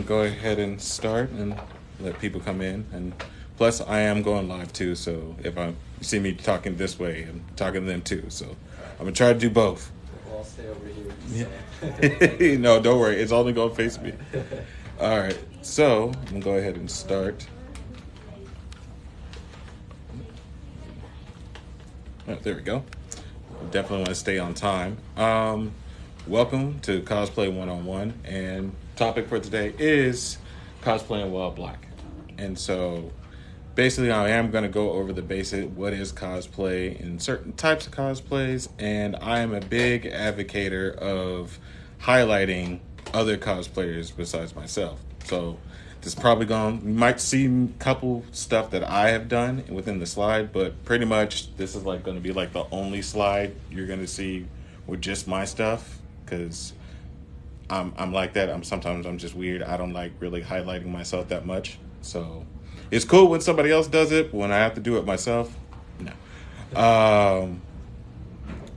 gonna go ahead and start and let people come in. And plus, I am going live too. So if you see me talking this way, I'm talking to them too. So I'm gonna try to do both. We'll all stay over here. Yeah. No, don't worry. It's only gonna face me. All right. So I'm gonna go ahead and start. Oh, there we go. Definitely want to stay on time. Welcome to Cosplay 101, and topic for today is cosplaying while black. And so basically I am going to go over the basic what is cosplay and certain types of cosplays, and I am a big advocator of highlighting other cosplayers besides myself. So this is probably you might see a couple stuff that I have done within the slide, but pretty much this is like going to be like the only slide you're going to see with just my stuff, because I'm like that. Sometimes I'm just weird. I don't like really highlighting myself that much. So it's cool when somebody else does it, but when I have to do it myself, no.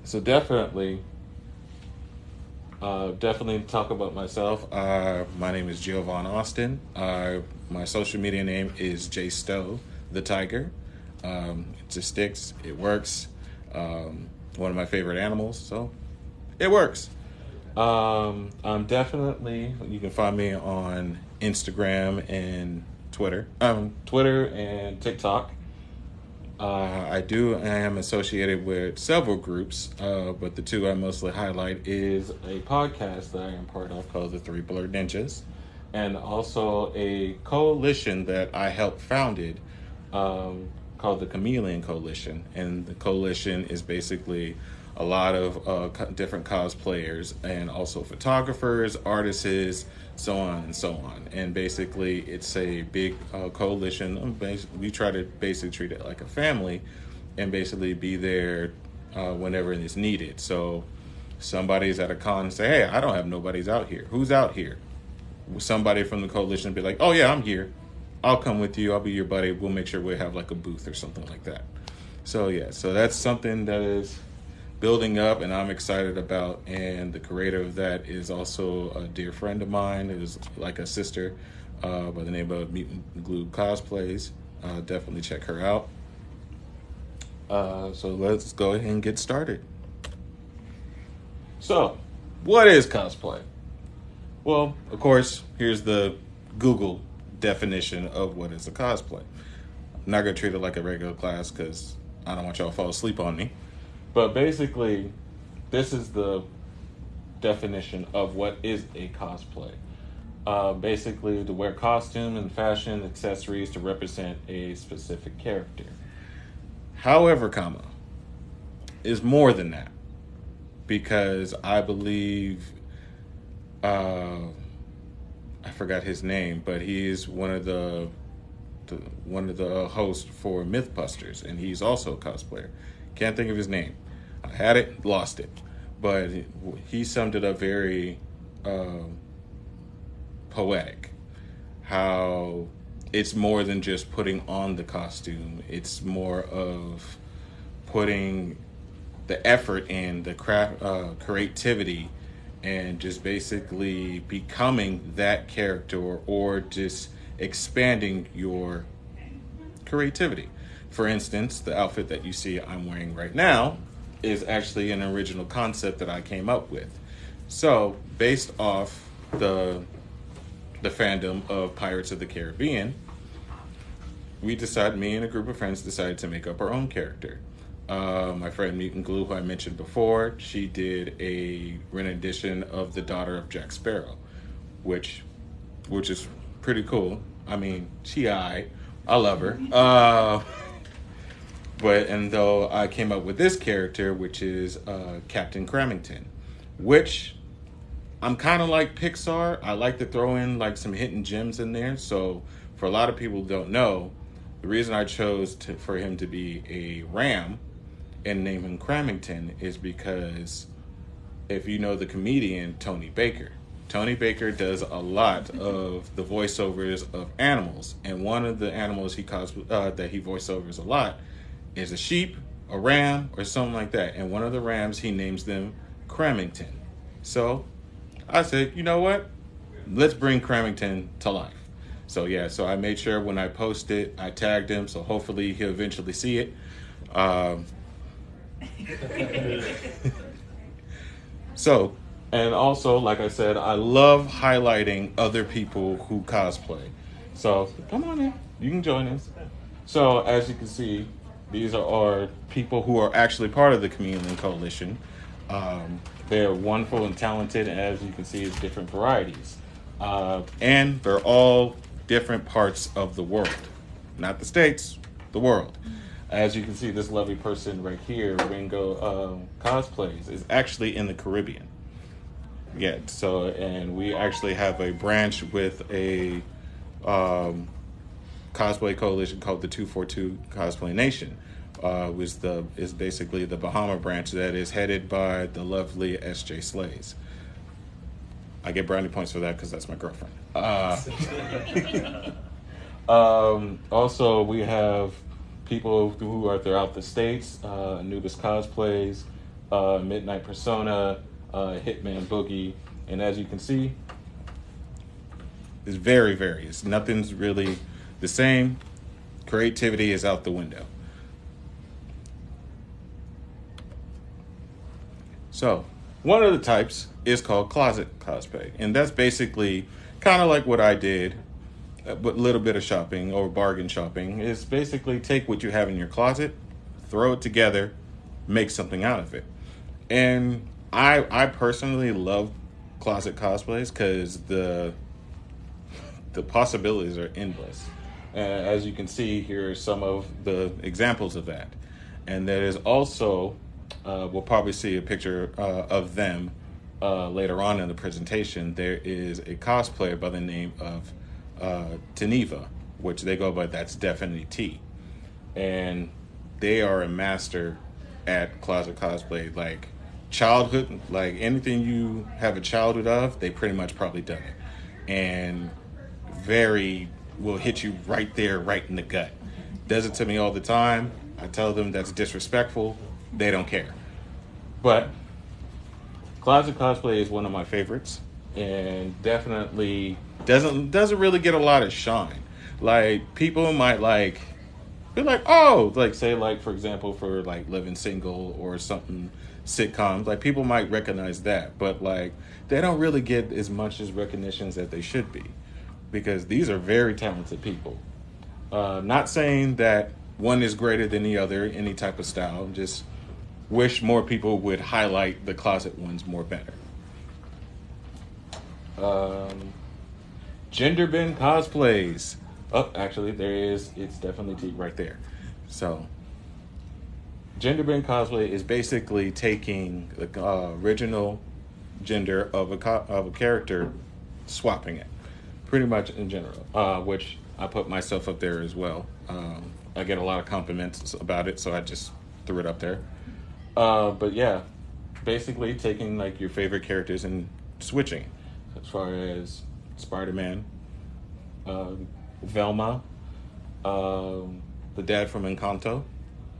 So definitely talk about myself. My name is Giovanni Austin. My social media name is J Stowe the Tiger. It just sticks. It works. One of my favorite animals, so it works. I'm definitely, you can find me on Instagram and Twitter and TikTok. I am associated with several groups, but the two I mostly highlight is a podcast that I am part of called the Three Blurred Ninjas, and also a coalition that I helped founded called the Chameleon Coalition. And the coalition is basically a lot of different cosplayers and also photographers, artists, so on and so on. And basically it's a big coalition. We try to basically treat it like a family and basically be there whenever it's needed. So somebody's at a con and say, hey, I don't have nobody's out here. Who's out here? Somebody from the coalition be like, oh yeah, I'm here. I'll come with you. I'll be your buddy. We'll make sure we have like a booth or something like that. So yeah, so that's something that is building up and I'm excited about, and the creator of that is also a dear friend of mine. It is like a sister by the name of Mutant Glue Cosplays. Definitely check her out. So let's go ahead and get started. So what is cosplay? Well, of course, here's the Google definition of what is a cosplay. I'm not going to treat it like a regular class because I don't want y'all to fall asleep on me. But basically, this is the definition of what is a cosplay. Basically, to wear costume and fashion accessories to represent a specific character. However, is more than that. Because I believe, I forgot his name, but he is one of the hosts for Mythbusters, and he's also a cosplayer. Can't think of his name. I had it, lost it. But he summed it up very poetic. How it's more than just putting on the costume. It's more of putting the effort in, the creativity, and just basically becoming that character or just expanding your creativity. For instance, the outfit that you see I'm wearing right now is actually an original concept that I came up with. So, based off the fandom of Pirates of the Caribbean, me and a group of friends decided to make up our own character. My friend Mutant Glue, who I mentioned before, she did a rendition of the daughter of Jack Sparrow, which is pretty cool. I mean, I love her. And though I came up with this character, which is Captain Cramington, which I'm kind of like Pixar. I like to throw in like some hidden gems in there. So for a lot of people who don't know, the reason I chose for him to be a ram and name him Cramington is because if you know the comedian Tony Baker does a lot of the voiceovers of animals, and one of the animals that he voiceovers a lot is a sheep, a ram, or something like that. And one of the rams, he names them Cramington. So I said, you know what? let's bring Cramington to life. So yeah, so I made sure when I post it, I tagged him, so hopefully he'll eventually see it. So, and also, like I said, I love highlighting other people who cosplay. So come on in, you can join us. So as you can see, these are people who are actually part of the Chameleon Coalition. They're wonderful and talented, and as you can see, it's different varieties. And they're all different parts of the world. Not the States, the world. As you can see, this lovely person right here, Ringo Cosplays, is actually in the Caribbean. Yeah, so, and we actually have a branch with a cosplay coalition called the 242 Cosplay Nation. Is basically the Bahama branch that is headed by the lovely S.J. Slays. I get brownie points for that because that's my girlfriend. Also, we have people who are throughout the states: Anubis Cosplays, Midnight Persona, Hitman Boogie, and as you can see, it's very various. Nothing's really the same. Creativity is out the window. So, one of the types is called closet cosplay, and that's basically kind of like what I did, but a little bit of shopping or bargain shopping. Is basically take what you have in your closet, throw it together, make something out of it. And I personally love closet cosplays because the possibilities are endless. As you can see, here are some of the examples of that. And there is also, we'll probably see a picture of them later on in the presentation. There is a cosplayer by the name of Teneva, which they go by That's Definitely T. And they are a master at closet cosplay. Like childhood, like anything you have a childhood of, they pretty much probably done it. And will hit you right there, right in the gut. Does it to me all the time. I tell them that's disrespectful. They don't care. But closet cosplay is one of my favorites, and definitely doesn't really get a lot of shine. Like people might be like, oh, like say like for example for like Living Single or something sitcoms, like people might recognize that, but like they don't really get as much as recognitions that they should be, because these are very talented people. Not saying that one is greater than the other, any type of style. Just wish more people would highlight the closet ones more better. Gender bend cosplays. Oh, actually, it's definitely T right there. So, gender bend cosplay is basically taking the original gender of a character, swapping it, pretty much in general. Which I put myself up there as well. I get a lot of compliments about it, so I just threw it up there. But yeah, basically taking like your favorite characters and switching. As far as Spider-Man, Velma, the dad from Encanto,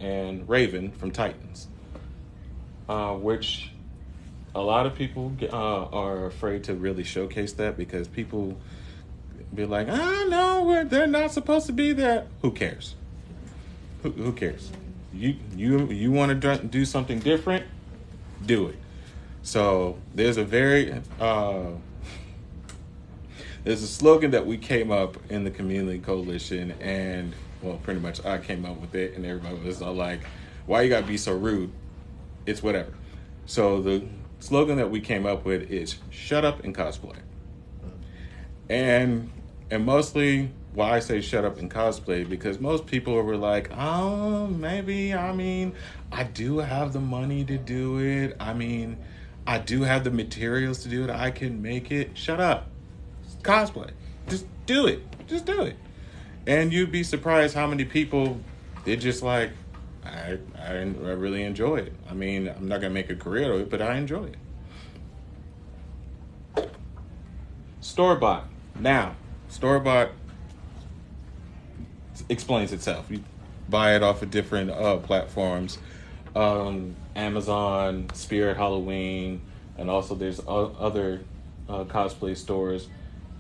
and Raven from Titans. Which a lot of people are afraid to really showcase that, because people be like, no, they're not supposed to be that. Who cares? Who cares? You want to do something different? Do it. So there's there's a slogan that we came up in the Chameleon Coalition, and well, pretty much I came up with it, and everybody was all like, "Why you gotta be so rude?" It's whatever. So the slogan that we came up with is "Shut up and cosplay," and mostly why I say shut up and cosplay, because most people were like, oh, maybe, I mean, I do have the money to do it. I mean, I do have the materials to do it. I can make it. Shut up. Cosplay. Just do it. Just do it. And you'd be surprised how many people, they're just like, I really enjoy it. I mean, I'm not going to make a career of it, but I enjoy it. Store-bought. Now, store-bought explains itself. You buy it off of different platforms, Amazon, Spirit Halloween, and also there's other cosplay stores.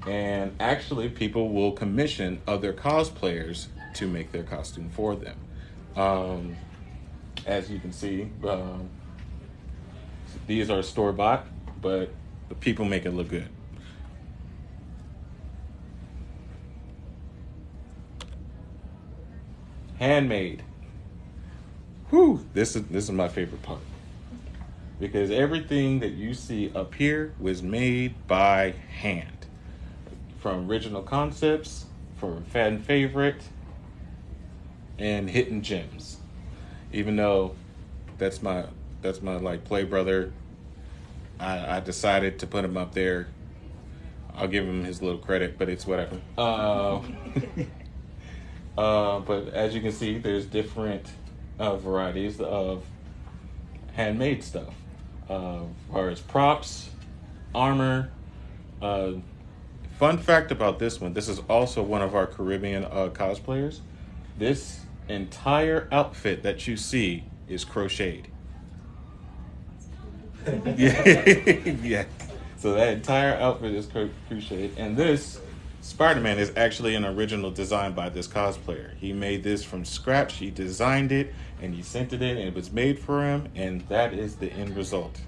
And actually, people will commission other cosplayers to make their costume for them. As you can see, these are store-bought, but the people make it look good. Handmade. Whew, this is my favorite part. Because everything that you see up here was made by hand. From original concepts, from fan favorite, and hidden gems. Even though that's my like play brother, I decided to put him up there. I'll give him his little credit, but it's whatever. But as you can see, there's different varieties of handmade stuff. As far as props, armor. Fun fact about this one, this is also one of our Caribbean cosplayers. This entire outfit that you see is crocheted. Yeah. So that entire outfit is crocheted. And this Spider-Man is actually an original design by this cosplayer. He made this from scratch. He designed it and he sent it in and it was made for him. And that is the end result.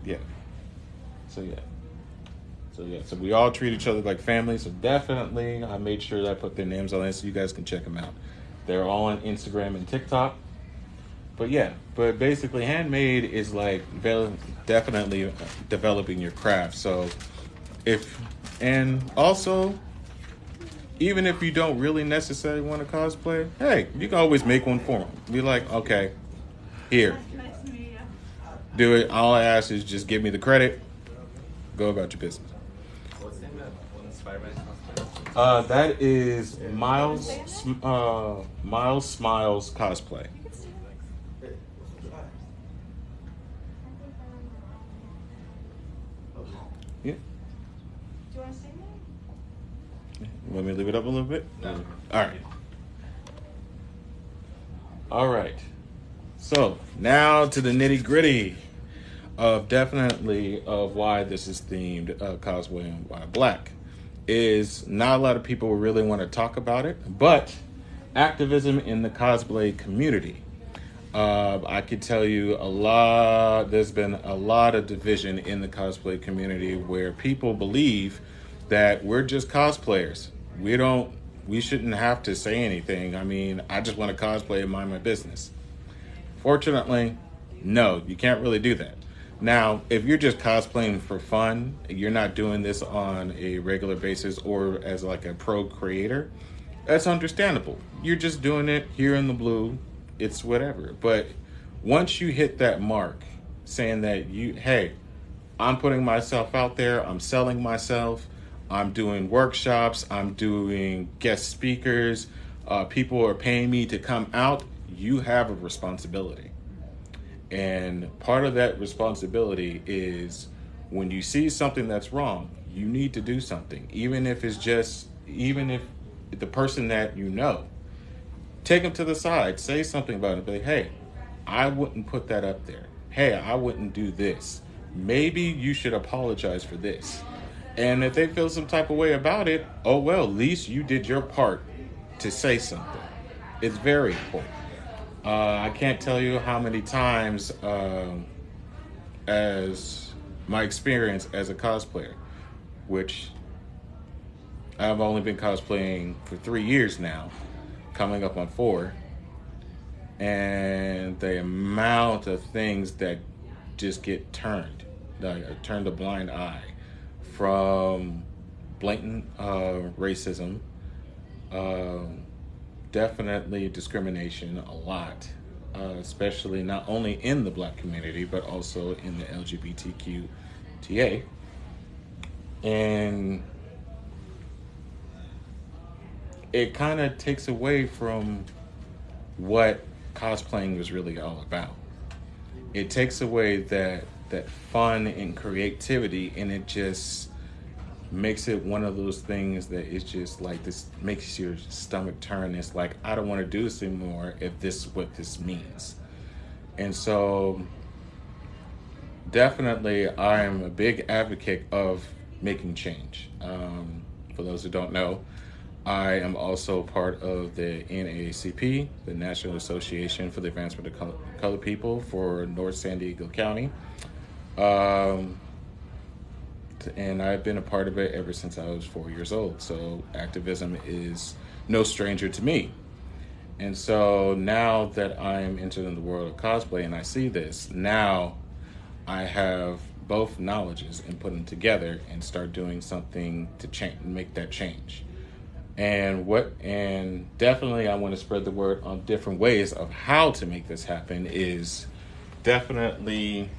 Yeah. So we all treat each other like family. So definitely I made sure that I put their names on it so you guys can check them out. They're all on Instagram and TikTok. But basically handmade is like definitely developing your craft. So and also, even if you don't really necessarily want to cosplay, hey, you can always make one for them. Be like, okay, here, do it. All I ask is just give me the credit. Go about your business. What's the name of one Spider-Man cosplay? That is Miles Smiles Cosplay. Yeah. Do you want to sing that? Want me to leave it up a little bit? No. All right. So now to the nitty gritty of why this is themed cosplay and why black. Is not a lot of people really want to talk about it, but activism in the cosplay community. I could tell you there's been a lot of division in the cosplay community where people believe that we're just cosplayers. We shouldn't have to say anything. I mean, I just want to cosplay and mind my business. Fortunately, no, you can't really do that. Now, if you're just cosplaying for fun, you're not doing this on a regular basis or as like a pro creator, that's understandable. You're just doing it here in the blue. It's whatever. But once you hit that mark saying that hey, I'm putting myself out there, I'm selling myself, I'm doing workshops, I'm doing guest speakers, people are paying me to come out, you have a responsibility. And part of that responsibility is when you see something that's wrong, you need to do something. Even if the person that you know, take them to the side, say something about it. Be like, hey, I wouldn't put that up there. Hey, I wouldn't do this. Maybe you should apologize for this. And if they feel some type of way about it, oh well, at least you did your part to say something. It's very important. I can't tell you how many times, as my experience as a cosplayer, which I've only been cosplaying for 3 years now, coming up on 4, and the amount of things that just get turned a blind eye, from blatant racism, definitely discrimination a lot, especially not only in the black community, but also in the LGBTQTA. And it kind of takes away from what cosplaying was really all about. It takes away that fun and creativity, and it just makes it one of those things that is just like this, makes your stomach turn. It's like, I don't want to do this anymore if this is what this means. And so definitely I am a big advocate of making change. For those who don't know, I am also part of the NAACP, the National Association for the Advancement of Colored People for North San Diego County. And I've been a part of it ever since I was 4 years old. So activism is no stranger to me. And so now that I'm entering the world of cosplay and I see this, now I have both knowledges and put them together and start doing something to change, make that change. And definitely I want to spread the word on different ways of how to make this happen. Is definitely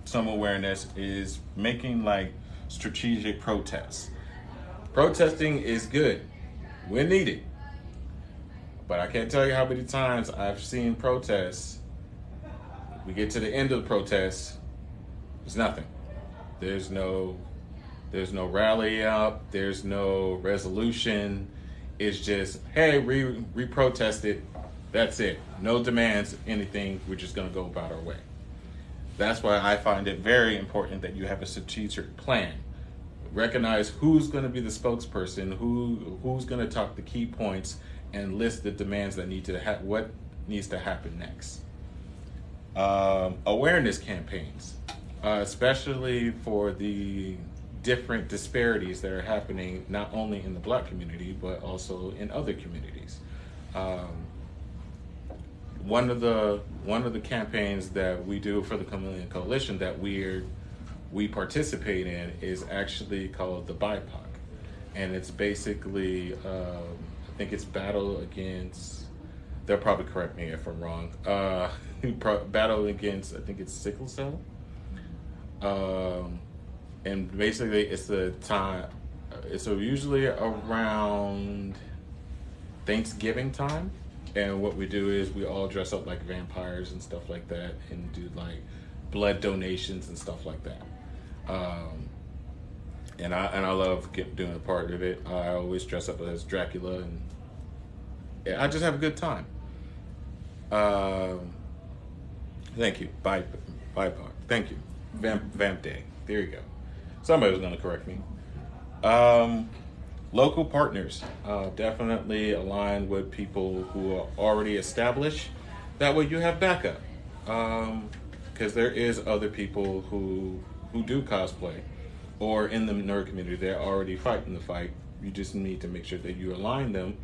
some awareness is making like strategic protests. Protesting is good when needed. But I can't tell you how many times I've seen protests. We get to the end of the protest, there's nothing. There's no rally up. There's no resolution. It's just, hey, we protested. That's it. No demands, anything. We're just going to go about our way. That's why I find it very important that you have a strategic plan. Recognize who's going to be the spokesperson, who's going to talk the key points, and list the demands that need to what needs to happen next. Awareness campaigns, especially for the different disparities that are happening not only in the Black community but also in other communities. One of the campaigns that we do for the Chameleon Coalition that we participate in is actually called the BIPOC, and it's basically I think it's battle against. They'll probably correct me if I'm wrong. Battle against, I think it's sickle cell. And basically it's the time, it's usually around Thanksgiving time. And what we do is we all dress up like vampires and stuff like that and do like blood donations and stuff like that. And I love doing a part of it. I always dress up as Dracula and I just have a good time. Thank you. BIPOC. Thank you. Vamp Day. There you go. Somebody was going to correct me. Local partners. Definitely align with people who are already established. That way you have backup. Because there is other people who do cosplay or in the nerd community. They're already fighting the fight. You just need to make sure that you align them.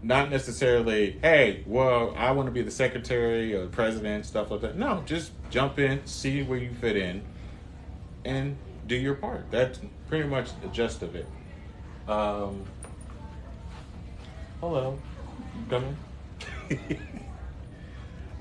Not necessarily, hey, well, I want to be the secretary or the president, stuff like that. No, just jump in, see where you fit in, and do your part. That's pretty much the gist of it. Hello, come in.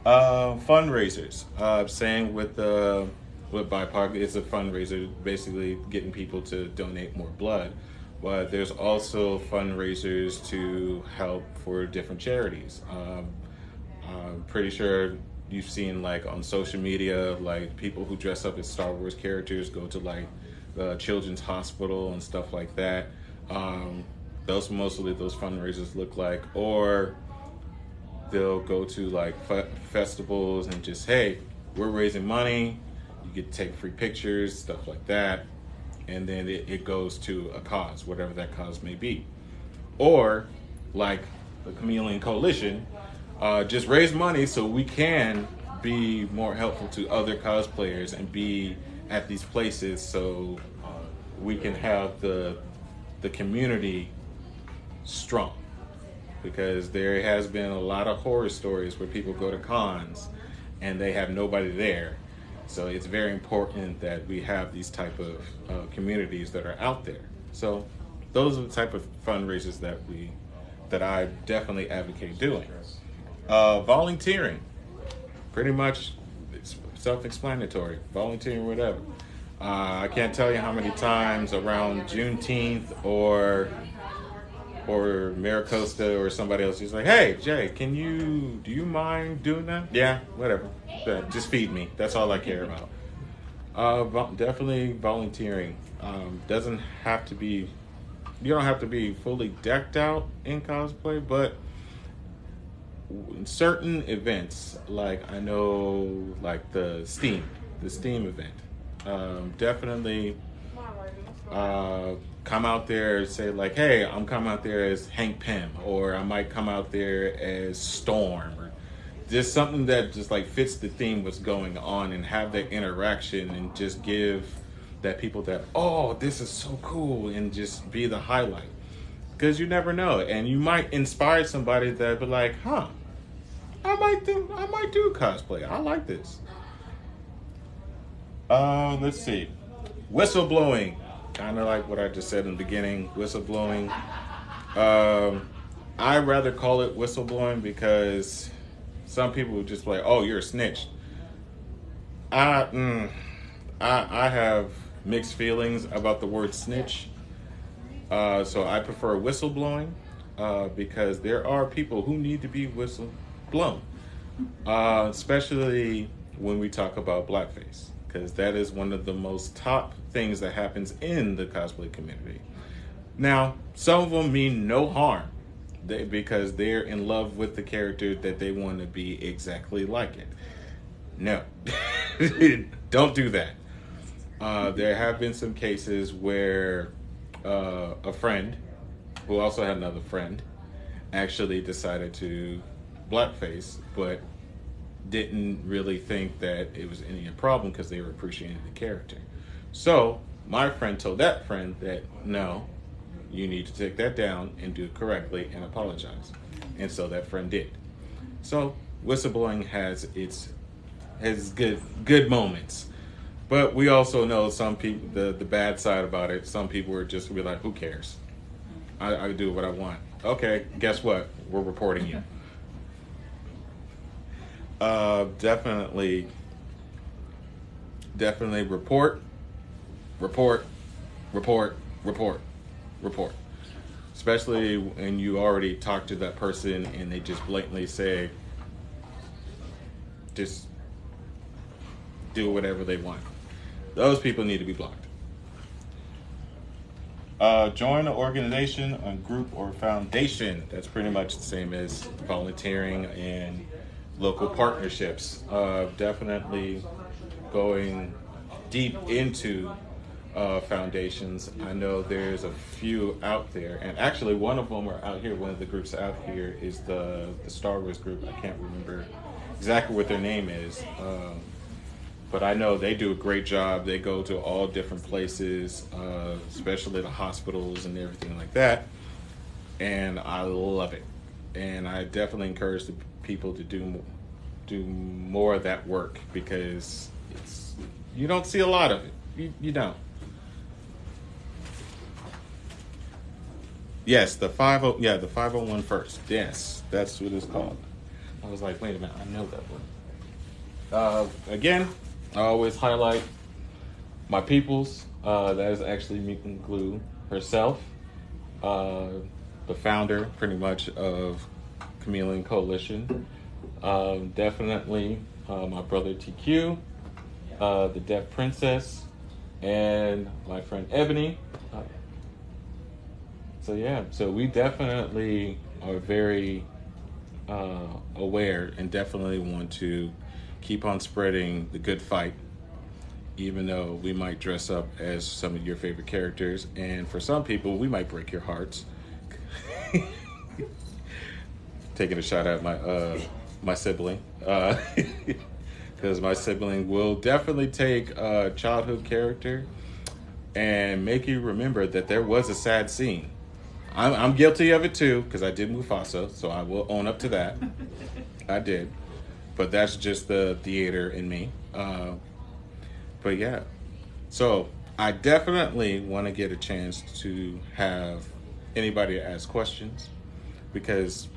Fundraisers. Saying with BIPOC, it's a fundraiser, basically getting people to donate more blood. But there's also fundraisers to help for different charities. I'm pretty sure you've seen like on social media, like people who dress up as Star Wars characters go to like the Children's Hospital and stuff like that. Those mostly those fundraisers look like, or they'll go to like festivals and just, hey, we're raising money. You get to take free pictures, stuff like that. And then it goes to a cause, whatever that cause may be. Or, like the Chameleon Coalition, just raise money so we can be more helpful to other cosplayers and be at these places so we can have the community strong. Because there has been a lot of horror stories where people go to cons and they have nobody there. So it's very important that we have these type of communities that are out there. So those are the type of fundraisers that I definitely advocate doing. Volunteering, pretty much it's self-explanatory. Volunteering, whatever. I can't tell you how many times around Juneteenth or Maricosta or somebody else is like, hey, Jay, do you mind doing that? Yeah, whatever. Just feed me. That's all I care about. Definitely volunteering. Doesn't have to be, you don't have to be fully decked out in cosplay, but in certain events, like I know, like the STEAM event, definitely come out there and say like, hey, I'm coming out there as Hank Pym, or I might come out there as Storm, or just something that just like fits the theme what's going on, and have that interaction and just give that people that, oh, this is so cool, and just be the highlight. Because you never know, and you might inspire somebody that be like, huh, I might do cosplay. I like this. Let's see. Whistleblowing. Kind of like what I just said in the beginning. Whistleblowing. I rather call it whistleblowing because some people would just be like, oh, you're a snitch. I have mixed feelings about the word snitch. So I prefer whistleblowing because there are people who need to be whistleblown, especially when we talk about blackface, because that is one of the most top things that happens in the cosplay community. Now, some of them mean no harm because they're in love with the character that they want to be exactly like it. No, don't do that. There have been some cases where a friend, who also had another friend, actually decided to blackface, but didn't really think that it was any problem because they were appreciating the character. So my friend told that friend that no, you need to take that down and do it correctly and apologize. And so that friend did. So whistleblowing has good moments. But we also know some people, the bad side about it, some people are just be like, who cares? I do what I want. Okay, guess what? We're reporting you. Definitely report. Especially when you already talked to that person and they just blatantly say, just do whatever they want. Those people need to be blocked. Join an organization, a group, or foundation. That's pretty much the same as volunteering and local partnerships. Definitely going deep into foundations. I know there's a few out there, and actually one of them are out here. One of the groups out here is the Star Wars group. I can't remember exactly what their name is. But I know they do a great job. They go to all different places, especially the hospitals and everything like that. And I love it. And I definitely encourage the people to do more of that work because you don't see a lot of it. You don't. Yes, the 501 first. Yes, that's what it's called. I was like, wait a minute, I know that one. Again, I always highlight my peoples. That is actually Meet and Glue herself, the founder, pretty much, of Chameleon Coalition. Definitely my brother TQ, the Deaf Princess, and my friend Ebony. So we definitely are very aware and definitely want to keep on spreading the good fight, even though we might dress up as some of your favorite characters, and for some people we might break your hearts. Taking a shot at my sibling, because my sibling will definitely take a childhood character and make you remember that there was a sad scene. I'm guilty of it too, because I did Mufasa, so I will own up to that. I did. But that's just the theater in me. But yeah. So I definitely want to get a chance to have anybody ask questions, because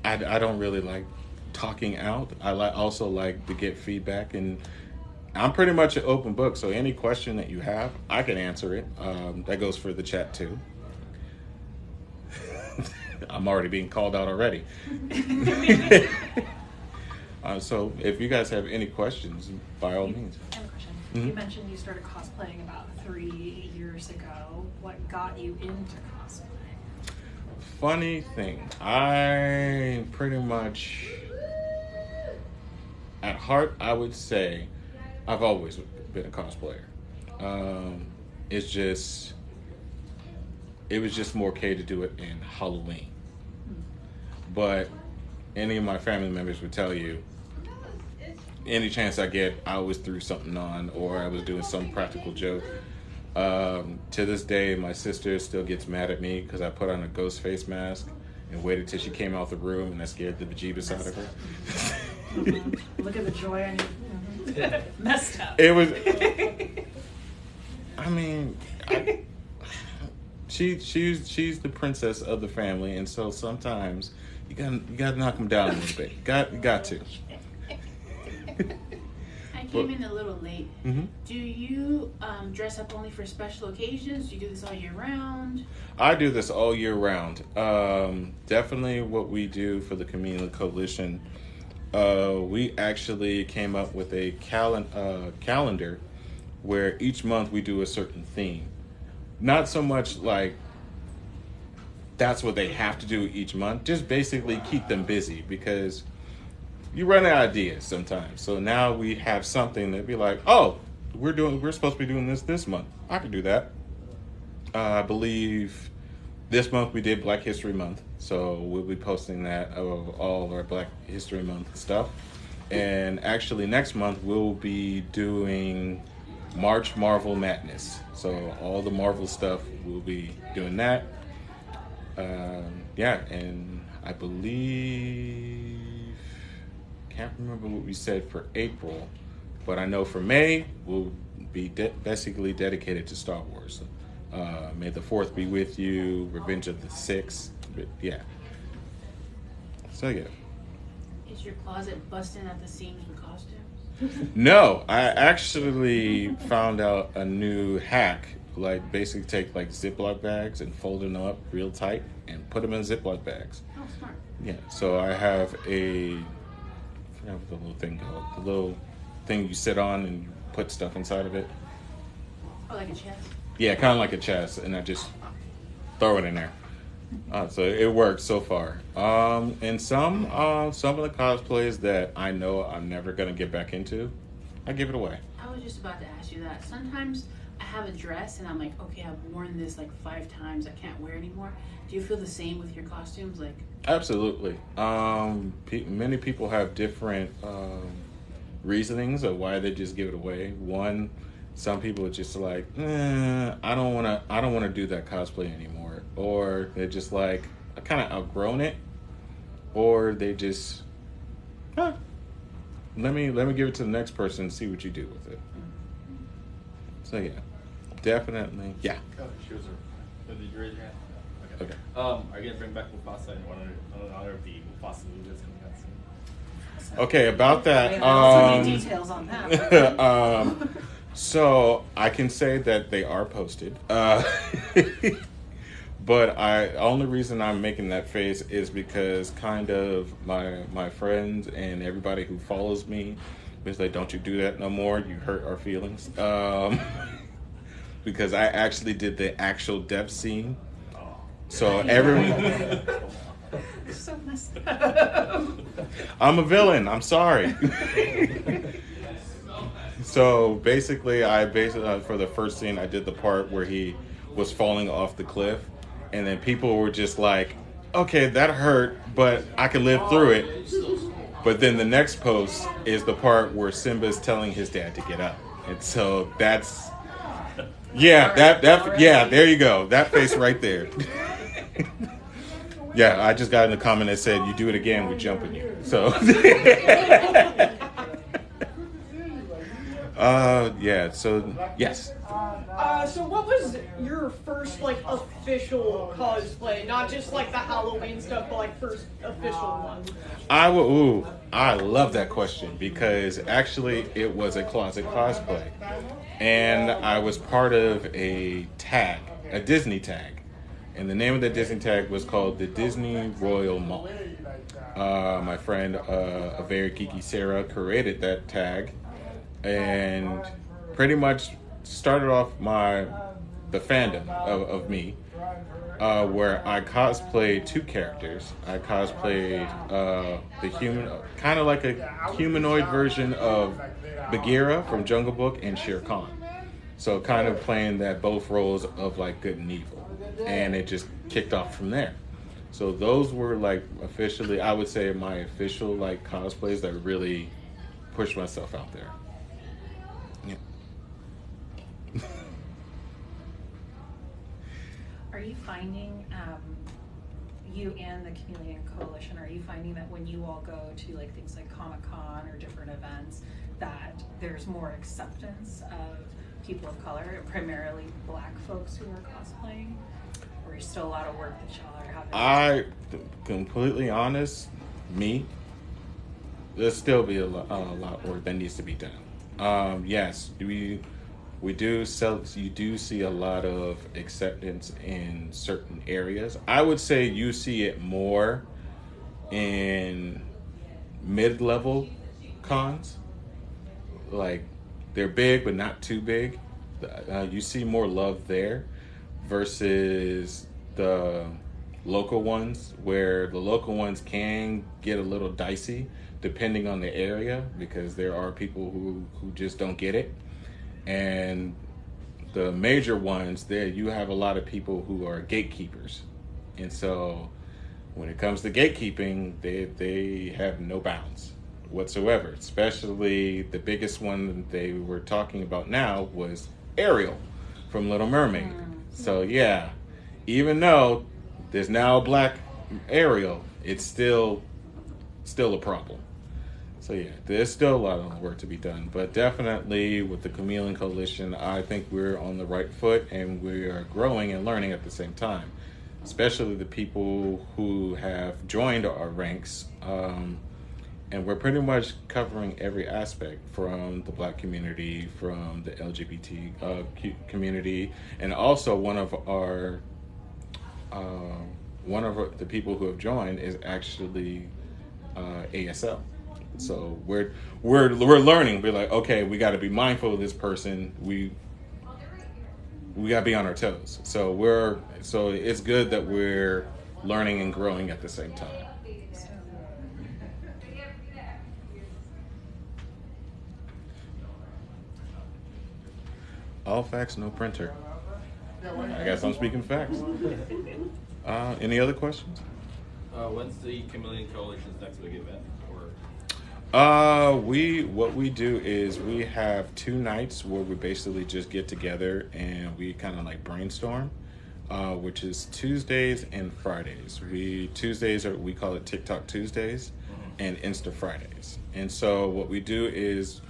I don't really like talking out. I also like to get feedback, and I'm pretty much an open book. So any question that you have, I can answer it. That goes for the chat too. I'm already being called out already. So if you guys have any questions, by all means. I have a question. Mm-hmm. You mentioned you started cosplaying about 3 years ago. What got you into cosplay? Funny thing, I pretty much, at heart, I would say I've always been a cosplayer. it's just, it was just more okay to do it in Halloween. But any of my family members would tell you, any chance I get, I always threw something on, or I was doing some practical joke. To this day, my sister still gets mad at me because I put on a ghost face mask and waited till she came out the room, and I scared the bejeebus out of her. Look at the joy on you. Messed up. It was. I mean, she's the princess of the family, and so sometimes you gotta knock them down a little bit. You got to. I came in a little late. Mm-hmm. Do you dress up only for special occasions? Do you do this all year round? I do this all year round. Definitely what we do for the Community Coalition. We actually came up with a calendar where each month we do a certain theme. Not so much like that's what they have to do each month, just basically keep them busy because you run out of ideas sometimes. So now we have something that be like, oh, we're supposed to be doing this month. I could do that. I believe this month we did Black History Month, so we'll be posting that of all of our Black History Month stuff. And actually next month we'll be doing March Marvel Madness. So all the Marvel stuff, we'll be doing that. And I believe, can't remember what we said for April, but I know for May we'll be basically dedicated to Star Wars. May the 4th be with you, Revenge of the Sixth, yeah. So yeah. Is your closet busting at the seams with costumes? No, I actually found out a new hack. Like basically take like Ziploc bags and fold them up real tight and put them in Ziploc bags. Oh, smart. Yeah, so I have I forgot what the little thing called. The little thing you sit on and you put stuff inside of it. Oh, like a chest? Yeah, kind of like a chest, and I just throw it in there. So it works so far. And some of the cosplays that I know I'm never gonna get back into, I give it away. I was just about to ask you that. Sometimes I have a dress and I'm like, okay, I've worn this like 5 times. I can't wear it anymore. Do you feel the same with your costumes? Like, absolutely. Many people have different reasonings of why they just give it away. One, some people are just like, I don't want to do that cosplay anymore, or they're just like, I kind of outgrown it, or they just, let me give it to the next person and see what you do with it. So yeah, definitely, yeah. Did you raise your hand? Okay. Are you gonna bring back Mufasa in honor of the Mufasa movie that's gonna be soon? Okay, about that. So many details on that. So I can say that they are posted. But only reason I'm making that face is because kind of my friends and everybody who follows me is like, don't you do that no more. You hurt our feelings. Because I actually did the actual death scene. So everyone. So messed up. I'm a villain. I'm sorry. So basically, for the first scene, I did the part where he was falling off the cliff, and then people were just like, "Okay, that hurt, but I can live through it." But then the next post is the part where Simba's telling his dad to get up, and so that's there you go, that face right there. Yeah, I just got in the comment that said, "You do it again, we're jumping you." So. So yes. So what was your first like official cosplay? Not just like the Halloween stuff, but like first official one. I love that question because actually it was a closet cosplay, and I was part of a Disney tag, and the name of the Disney tag was called the Disney Royal Mall. My friend, a very geeky Sarah, created that tag. And pretty much started off the fandom of me, where I cosplayed 2 characters. I cosplayed the human, kind of like a humanoid version of Bagheera from Jungle Book and Shere Khan. So kind of playing that both roles of like good and evil, and it just kicked off from there. So those were like officially, I would say, my official like cosplays that really pushed myself out there. Yeah. Are you finding, you and the Chameleon Coalition, are you finding that when you all go to like things like Comic-Con or different events, that there's more acceptance of people of color, primarily black folks who are cosplaying? Or is still a lot of work that y'all are having? Completely honest, there'll still be a lot of work that needs to be done. Yes, we do sell. You do see a lot of acceptance in certain areas. I would say you see it more in mid-level cons. Like they're big but not too big. You see more love there versus the local ones, where the local ones can get a little dicey depending on the area, because there are people who just don't get it. And the major ones, there you have a lot of people who are gatekeepers, and so when it comes to gatekeeping, they have no bounds whatsoever. Especially the biggest one that they were talking about now was Ariel from Little Mermaid. So yeah, even though there's now a black Ariel, it's still a problem. So yeah, there's still a lot of work to be done, but definitely with the Chameleon Coalition, I think we're on the right foot, and we are growing and learning at the same time. Especially the people who have joined our ranks, and we're pretty much covering every aspect, from the black community, from the LGBT community, and also one of the people who have joined is actually ASL. So we're learning. We're like, okay, we got to be mindful of this person. We got to be on our toes. So it's good that we're learning and growing at the same time. All facts, no printer. I guess I'm speaking facts. Any other questions? When's the Chameleon Coalition's next big event? What we do is we have 2 nights where we basically just get together and we kind of like brainstorm, which is Tuesdays and Fridays. Tuesdays we call it TikTok Tuesdays, and Insta Fridays. And so what we do is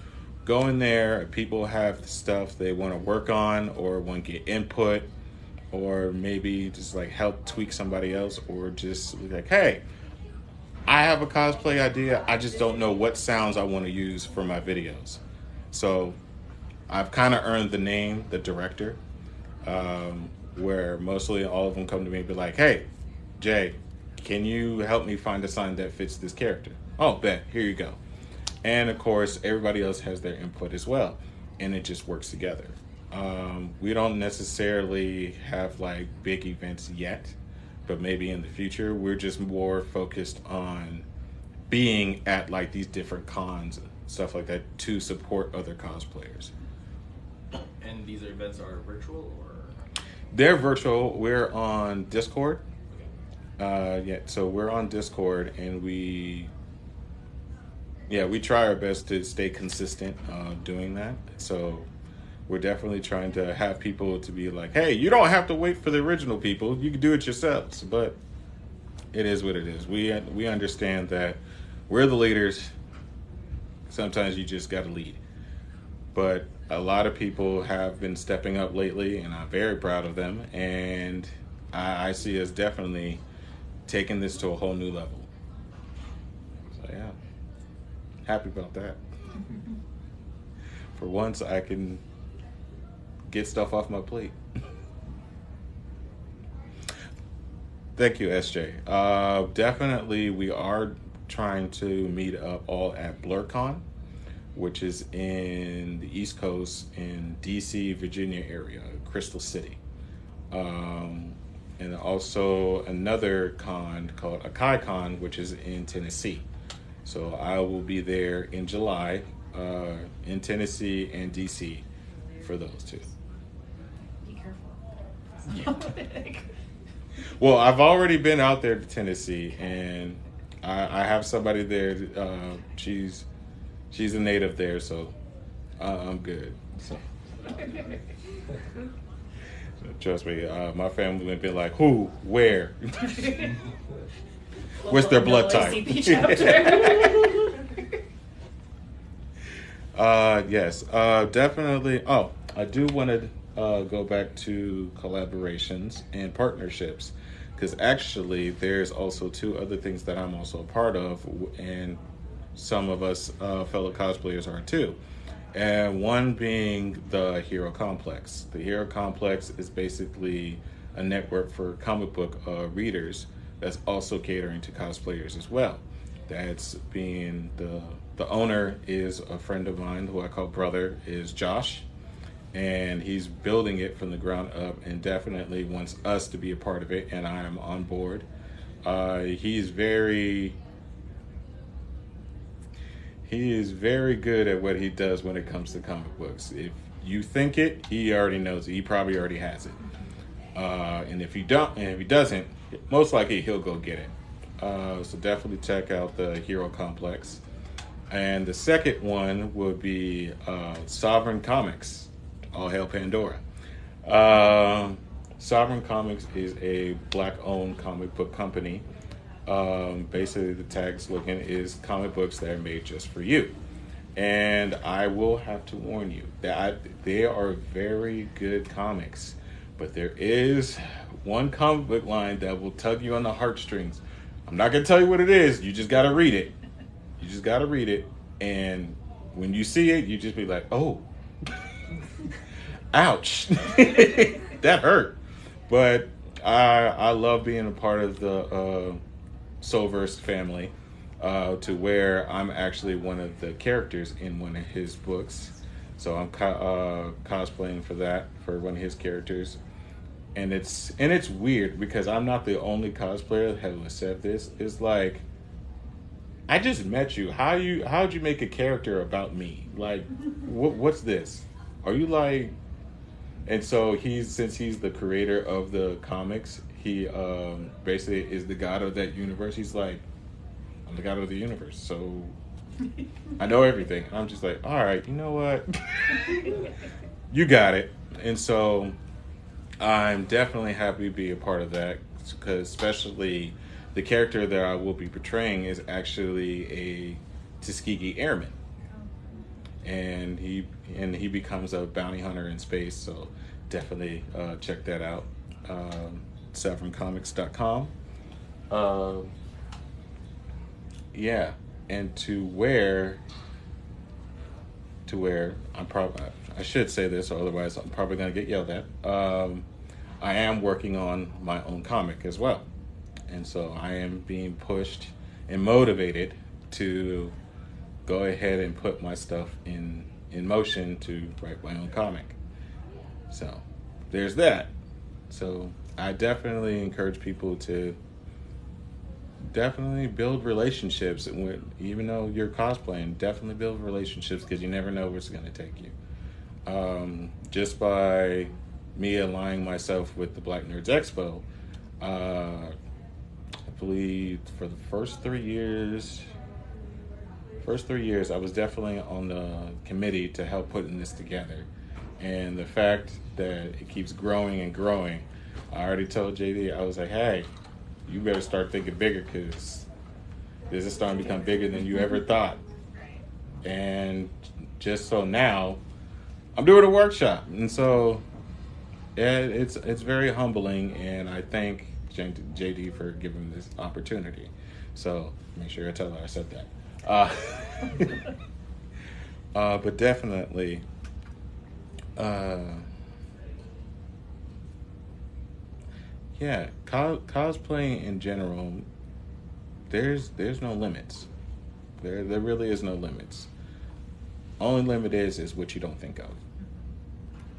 go in there. People have stuff they want to work on or want to get input, or maybe just like help tweak somebody else, or just like, hey, I have a cosplay idea. I just don't know what sounds I want to use for my videos. So I've kind of earned the name, the director, where mostly all of them come to me and be like, hey, Jay, can you help me find a sign that fits this character? Oh, bet, here you go. And of course, everybody else has their input as well. And it just works together. We don't necessarily have like big events yet, but maybe in the future. We're just more focused on being at like these different cons and stuff like that to support other cosplayers. And these events are virtual, or? They're virtual. We're on Discord. So we're on Discord, and we try our best to stay consistent doing that. So we're definitely trying to have people to be like, hey, you don't have to wait for the original people. You can do it yourselves. But it is what it is. We understand that we're the leaders. Sometimes you just got to lead. But a lot of people have been stepping up lately, and I'm very proud of them. And I see us definitely taking this to a whole new level. So yeah, happy about that. For once, I can get stuff off my plate. Thank you, SJ. Definitely, we are trying to meet up all at BlurCon, which is in the East Coast in DC, Virginia area, Crystal City. And also another con called AkaiCon, which is in Tennessee. So I will be there in July in Tennessee and DC for those two. Well, I've already been out there to Tennessee, and I have somebody there. She's a native there, so I'm good. So. Trust me, my family would be like, "Who? Where? What's their blood type?" Yes, definitely. Oh, I do want to go back to collaborations and partnerships, because actually there's also two other things that I'm also a part of, and some of us fellow cosplayers are too. And one being the Hero Complex. The Hero Complex is basically a network for comic book readers that's also catering to cosplayers as well. That's being the owner is a friend of mine who I call brother, is Josh, and he's building it from the ground up and definitely wants us to be a part of it, and I am on board. He's very good at what he does when it comes to comic books. If you think it, he already knows it. He probably already has it. And if he doesn't, most likely he'll go get it. So definitely check out the Hero Complex. And the second one would be Sovereign Comics. All hail Pandora. Sovereign Comics is a Black-owned comic book company. Basically, the tag slogan is comic books that are made just for you. And I will have to warn you that they are very good comics, but there is one comic book line that will tug you on the heartstrings. I'm not going to tell you what it is. You just got to read it. And when you see it, you just be like, oh, ouch. That hurt. But I love being a part of the Soulverse family, to where I'm actually one of the characters in one of his books. So I'm cosplaying for one of his characters. And it's weird because I'm not the only cosplayer that has said this. It's like, I just met you. How'd you make a character about me? Like, what's this? Are you like? And so since he's the creator of the comics, he basically is the god of that universe. He's like, I'm the god of the universe, so I know everything. I'm just like, all right, you know what? You got it. And so I'm definitely happy to be a part of that, because especially the character that I will be portraying is actually a Tuskegee Airman. And he becomes a bounty hunter in space, so definitely check that out. SavronComics.com. Yeah, and to where I should say this, or otherwise I'm probably going to get yelled at. I am working on my own comic as well, and so I am being pushed and motivated to go ahead and put my stuff in motion to write my own comic. So there's that. So I definitely encourage people to definitely build relationships. Even though you're cosplaying, definitely build relationships, because you never know where it's going to take you. Just by me aligning myself with the Black Nerds Expo, I believe for the first 3 years, I was definitely on the committee to help putting this together. And the fact that it keeps growing and growing, I already told JD, I was like, hey, you better start thinking bigger, because this is starting to become bigger than you ever thought. And just so now, I'm doing a workshop. And so yeah, it's very humbling, and I thank JD for giving this opportunity. So make sure I tell her I said that. But definitely, yeah, cosplaying in general, there's no limits. There really is no limits. Only limit is what you don't think of.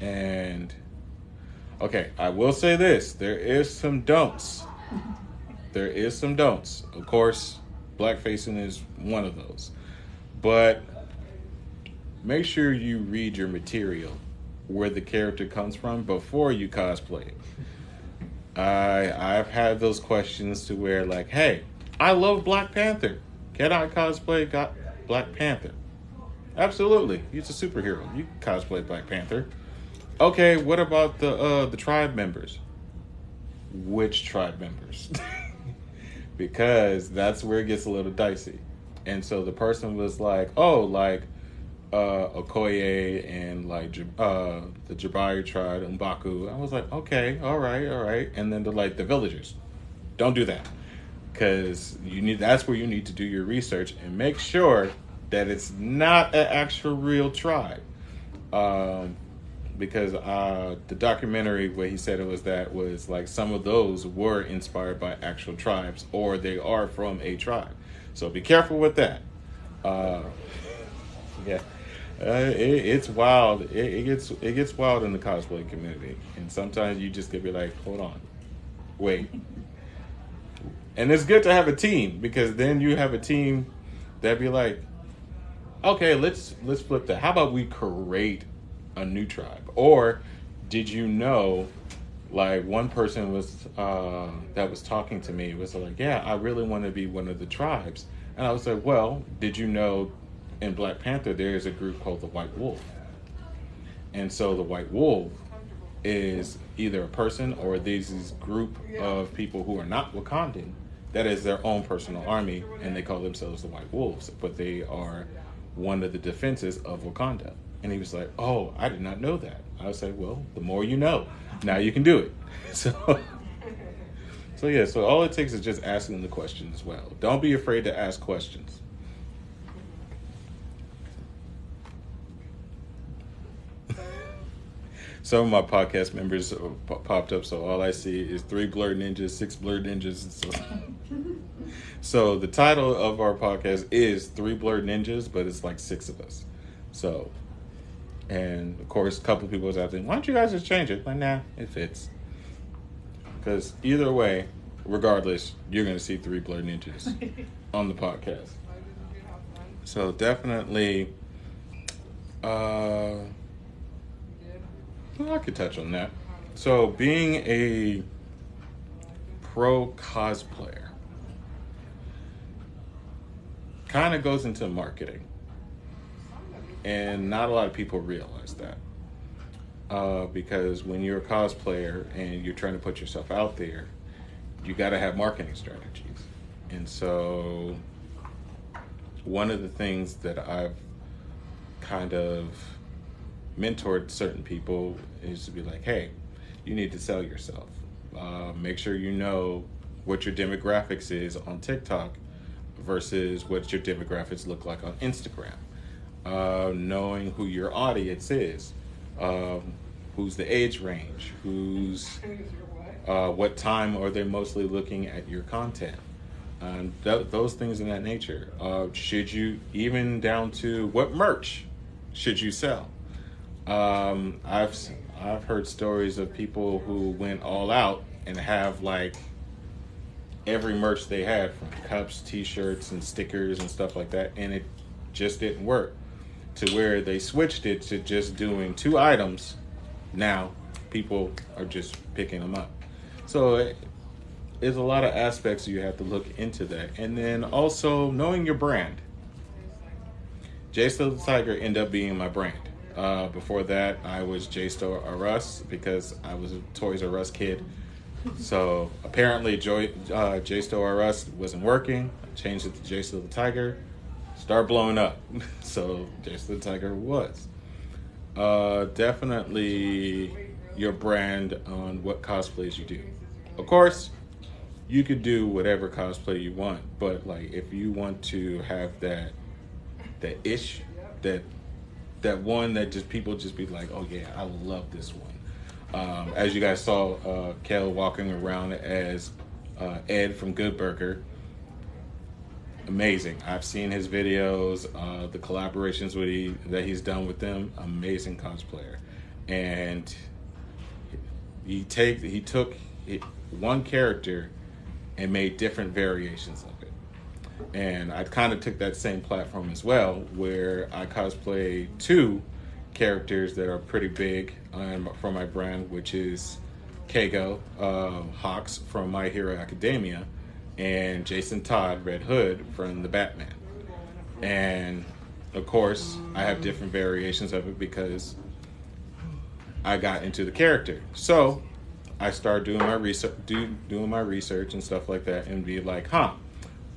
And okay, I will say this: there is some don'ts. Of course, blackfacing is one of those. But make sure you read your material, where the character comes from, before you cosplay it. I've had those questions to where like, hey, I love Black Panther. Can I cosplay Black Panther? Absolutely. He's a superhero. You can cosplay Black Panther. Okay, what about the tribe members? Which tribe members? Because that's where it gets a little dicey. And so the person was like, oh, like Okoye and like the Jabari tribe, Mbaku. I was like, okay, all right. And then the villagers. Don't do that. Because that's where you need to do your research and make sure that it's not an actual real tribe. Because the documentary where he said was like some of those were inspired by actual tribes or they are from a tribe. So be careful with that. Yeah. It's wild. It gets wild in the cosplay community. And sometimes you just could be like, hold on. Wait. And it's good to have a team because then you have a team that'd be like, okay, let's flip that. How about we create a new tribe? Or did you know, like one person was that was talking to me was like, yeah, I really want to be one of the tribes. And I was like, well, did you know in Black Panther there is a group called the White Wolf? And so the White Wolf is either a person or this group of people who are not Wakandan that is their own personal army, and they call themselves the White Wolves, but they are one of the defenses of Wakanda. And he was like, oh, I did not know that. I was like, well, the more you know. Now you can do it. So all it takes is just asking the question as well. Don't be afraid to ask questions. Some of my podcast members popped up, so all I see is 3 blurred ninjas, 6 blurred ninjas. So the title of our podcast is 3 blurred ninjas, but it's like 6 of us. So, and of course, a couple of people was asking, why don't you guys just change it? Like, nah, it fits. Because either way, regardless, you're going to see 3 blurred ninjas on the podcast. So definitely, I could touch on that. So being a pro cosplayer kind of goes into marketing. And not a lot of people realize that. Because when you're a cosplayer and you're trying to put yourself out there, you got to have marketing strategies. And so one of the things that I've kind of mentored certain people is to be like, hey, you need to sell yourself. Make sure you know what your demographics is on TikTok versus what your demographics look like on Instagram. Knowing who your audience is, who's the age range, what time are they mostly looking at your content, and those things in that nature. Should you, even down to what merch should you sell? I've heard stories of people who went all out and have like every merch they had, from cups, t-shirts, and stickers and stuff like that, and it just didn't work. To where they switched it to just doing 2 items. Now people are just picking them up. So there's a lot of aspects you have to look into that, and then also knowing your brand. J Still the Tiger ended up being my brand. Before that, I was J Still R Us because I was a Toys R Us kid. So apparently J Still R Us wasn't working. I changed it to J Still the Tiger. Start blowing up. So J Still the Tiger was. Definitely your brand on what cosplays you do. Of course, you could do whatever cosplay you want, but like if you want to have that ish, that one that just people just be like, oh yeah, I love this one. As you guys saw, Kel walking around as Ed from Good Burger. Amazing. I've seen his videos, the collaborations that he's done with them. Amazing cosplayer, and he took one character and made different variations of it. And I kind of took that same platform as well, where I cosplay 2 characters that are pretty big for my brand, which is Kago, Hawks from My Hero Academia, and Jason Todd, Red Hood from the Batman. And of course, I have different variations of it because I got into the character. So I started doing my research and stuff like that, and be like,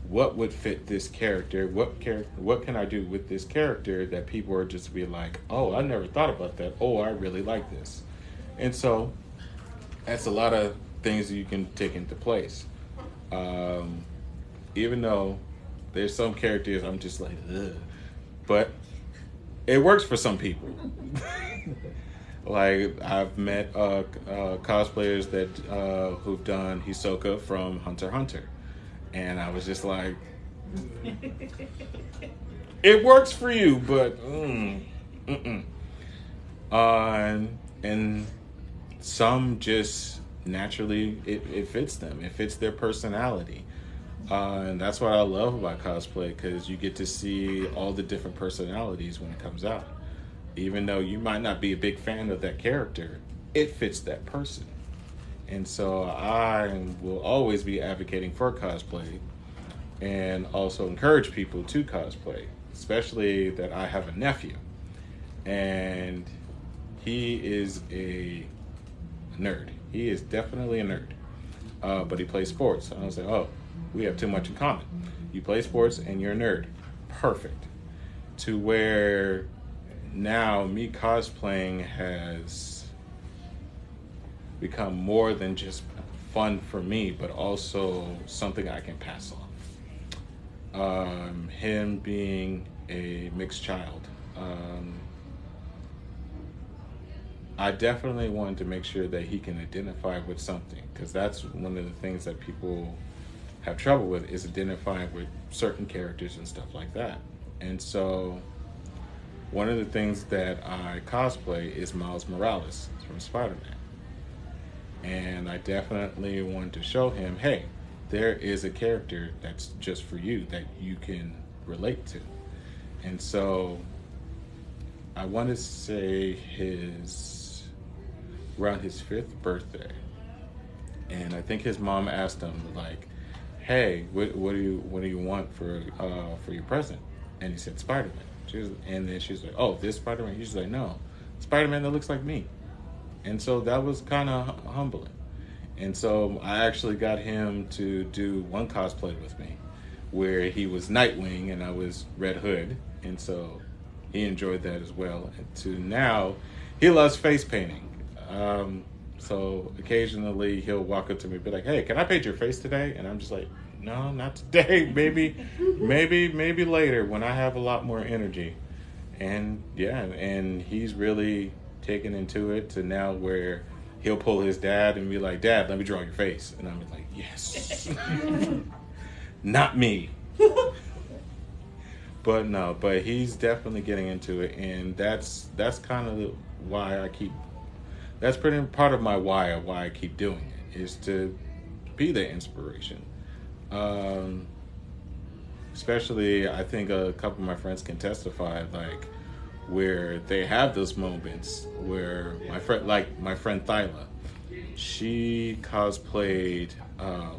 what would fit this character? What can I do with this character that people are just be like, oh, I never thought about that. Oh, I really like this. And so that's a lot of things that you can take into place. Even though there's some characters I'm just like, ugh. But it works for some people. Like, I've met cosplayers that who've done Hisoka from Hunter x Hunter. And I was just like, it works for you, but and some just naturally, it fits them. It fits their personality. And that's what I love about cosplay, because you get to see all the different personalities when it comes out. Even though you might not be a big fan of that character, it fits that person. And so I will always be advocating for cosplay, and also encourage people to cosplay, especially that I have a nephew. And he is a nerd. He is definitely a nerd. But he plays sports. And I was like, oh, we have too much in common. You play sports and you're a nerd. Perfect. To where now me cosplaying has become more than just fun for me, but also something I can pass on. Him being a mixed child, I definitely wanted to make sure that he can identify with something, because that's one of the things that people have trouble with, is identifying with certain characters and stuff like that. And so one of the things that I cosplay is Miles Morales from Spider-Man. And I definitely wanted to show him, hey, there is a character that's just for you that you can relate to. And so I want to say around his 5th birthday. And I think his mom asked him, like, hey, what do you want for your present? And he said Spider-Man. And then she's like, oh, this Spider-Man? He's like, no, Spider-Man that looks like me. And so that was kind of humbling. And so I actually got him to do one cosplay with me where he was Nightwing and I was Red Hood. And so he enjoyed that as well. And to now, he loves face painting. So occasionally he'll walk up to me and be like, hey, can I paint your face today? And I'm just like, no, not today. Maybe later when I have a lot more energy. And yeah, and he's really taken into it to now where he'll pull his dad and be like, Dad, let me draw your face. And I'm like, yes. Not me. But he's definitely getting into it, and that's kind of why that's pretty part of my why I keep doing it, is to be the inspiration. Especially, I think a couple of my friends can testify, like, where they have those moments where my friend Thyla, she cosplayed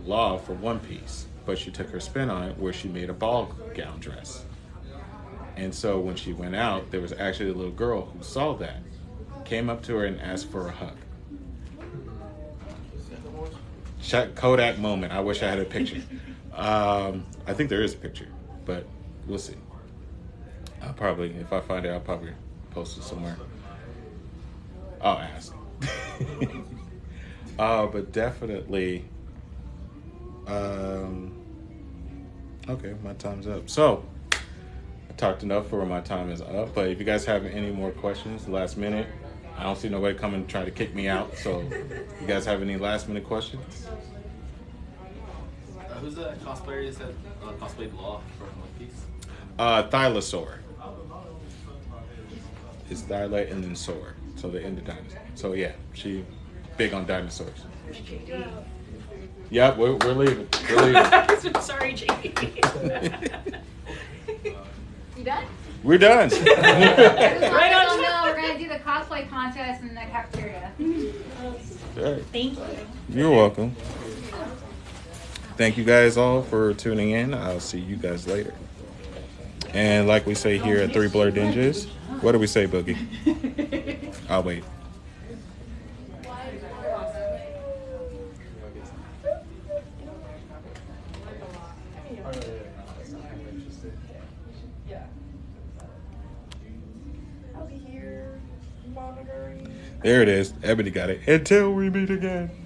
Law for One Piece, but she took her spin on it where she made a ball gown dress. And so when she went out, there was actually a little girl who saw that, came up to her and asked for a hug. Kodak moment. I wish I had a picture. I think there is a picture, but we'll see. If I find it, I'll probably post it somewhere. I'll ask. But definitely, okay, my time's up. So, I talked enough for my time is up, but if you guys have any more questions, last minute, I don't see nobody coming to try to kick me out, so you guys have any last minute questions? Who's the cosplayer you said cosplayed Law from One Piece? Thylosaur. It's Thyla and then Saur. So the end of dinosaurs. So yeah, she big on dinosaurs. Yeah, we're leaving. Sorry, JD. You done? We're done. Right on. We're gonna do the cosplay contest in the cafeteria. All right. Thank you. You're welcome. Thank you guys all for tuning in. I'll see you guys later. And like we say here at Three Blurred Ninjas, what do we say, Boogie? I'll wait. I'll be here monitoring. There it is. Ebony got it. Until we meet again.